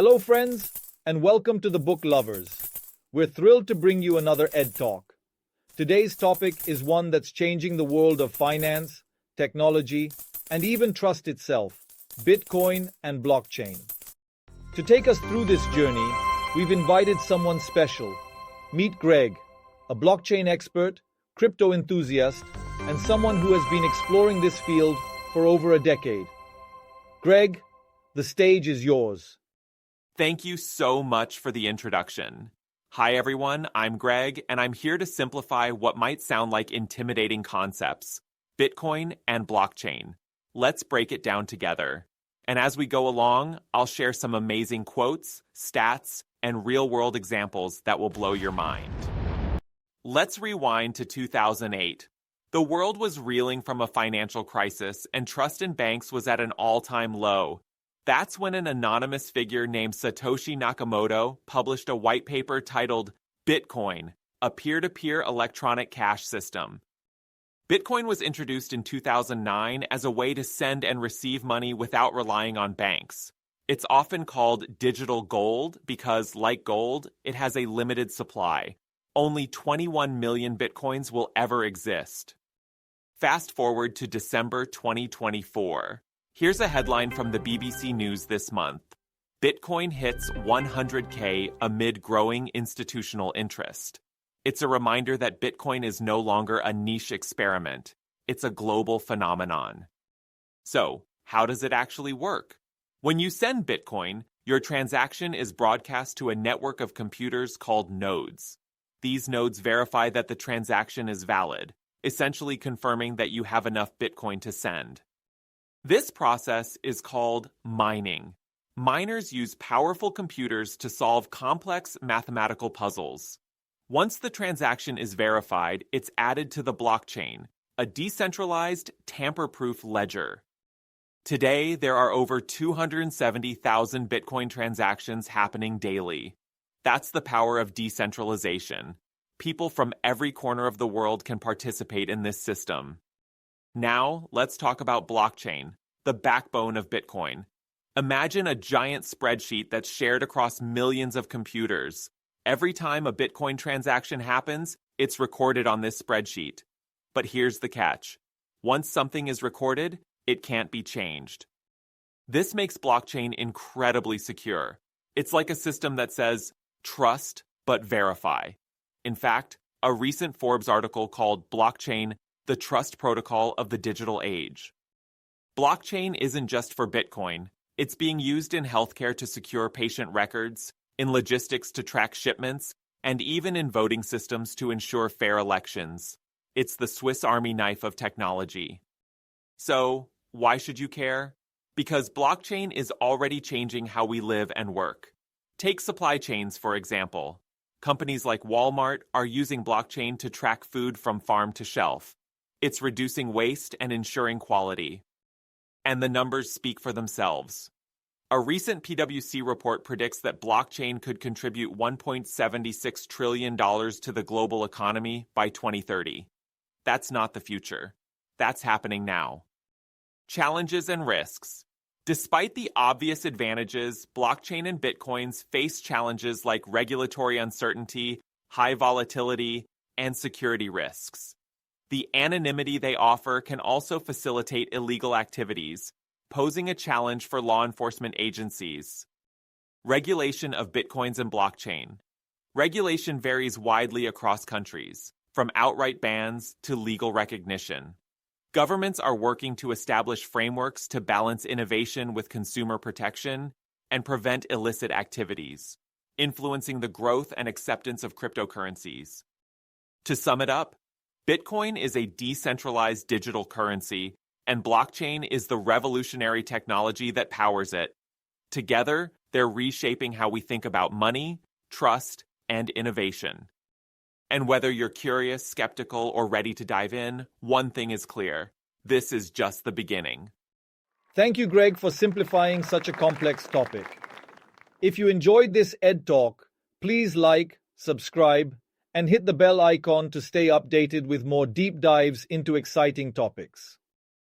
Hello, friends, and welcome to the Book Lovers. We're thrilled to bring you another Ed Talk. Today's topic is one that's changing the world of finance, technology, and even trust itself: Bitcoin and blockchain. To take us through this journey, we've invited someone special. Meet Greg, a blockchain expert, crypto enthusiast, and someone who has been exploring this field for over a decade. Greg, the stage is yours. Thank you so much for the introduction. Hi everyone, I'm Greg, and I'm here to simplify what might sound like intimidating concepts: Bitcoin and blockchain. Let's break it down together. And as we go along, I'll share some amazing quotes, stats, and real-world examples that will blow your mind. Let's rewind to 2008. The world was reeling from a financial crisis, and trust in banks was at an all-time low. That's when an anonymous figure named Satoshi Nakamoto published a white paper titled Bitcoin, a peer-to-peer electronic cash system. Bitcoin was introduced in 2009 as a way to send and receive money without relying on banks. It's often called digital gold because, like gold, it has a limited supply. Only 21 million Bitcoins will ever exist. Fast forward to December 2024. Here's a headline from the BBC News this month. Bitcoin hits 100K amid growing institutional interest. It's a reminder that Bitcoin is no longer a niche experiment. It's a global phenomenon. So, how does it actually work? When you send Bitcoin, your transaction is broadcast to a network of computers called nodes. These nodes verify that the transaction is valid, essentially confirming that you have enough Bitcoin to send. This process is called mining. Miners use powerful computers to solve complex mathematical puzzles. Once the transaction is verified, it's added to the blockchain, a decentralized, tamper-proof ledger. Today, there are over 270,000 Bitcoin transactions happening daily. That's the power of decentralization. People from every corner of the world can participate in this system. Now, let's talk about blockchain, the backbone of Bitcoin. Imagine a giant spreadsheet that's shared across millions of computers. Every time a Bitcoin transaction happens, it's recorded on this spreadsheet. But here's the catch. Once something is recorded, it can't be changed. This makes blockchain incredibly secure. It's like a system that says, trust but verify. In fact, a recent Forbes article called Blockchain, the Trust Protocol of the Digital Age. Blockchain isn't just for Bitcoin. It's being used in healthcare to secure patient records, in logistics to track shipments, and even in voting systems to ensure fair elections. It's the Swiss Army knife of technology. So, why should you care? Because blockchain is already changing how we live and work. Take supply chains, for example. Companies like Walmart are using blockchain to track food from farm to shelf. It's reducing waste and ensuring quality. And the numbers speak for themselves. A recent PwC report predicts that blockchain could contribute $1.76 trillion to the global economy by 2030. That's not the future. That's happening now. Challenges and risks. Despite the obvious advantages, blockchain and Bitcoins face challenges like regulatory uncertainty, high volatility, and security risks. The anonymity they offer can also facilitate illegal activities, posing a challenge for law enforcement agencies. Regulation of Bitcoins and blockchain. Regulation varies widely across countries, from outright bans to legal recognition. Governments are working to establish frameworks to balance innovation with consumer protection and prevent illicit activities, influencing the growth and acceptance of cryptocurrencies. To sum it up, Bitcoin is a decentralized digital currency, and blockchain is the revolutionary technology that powers it. Together, they're reshaping how we think about money, trust, and innovation. And whether you're curious, skeptical, or ready to dive in, one thing is clear. This is just the beginning. Thank you, Greg, for simplifying such a complex topic. If you enjoyed this Ed Talk, please like, subscribe, and hit the bell icon to stay updated with more deep dives into exciting topics.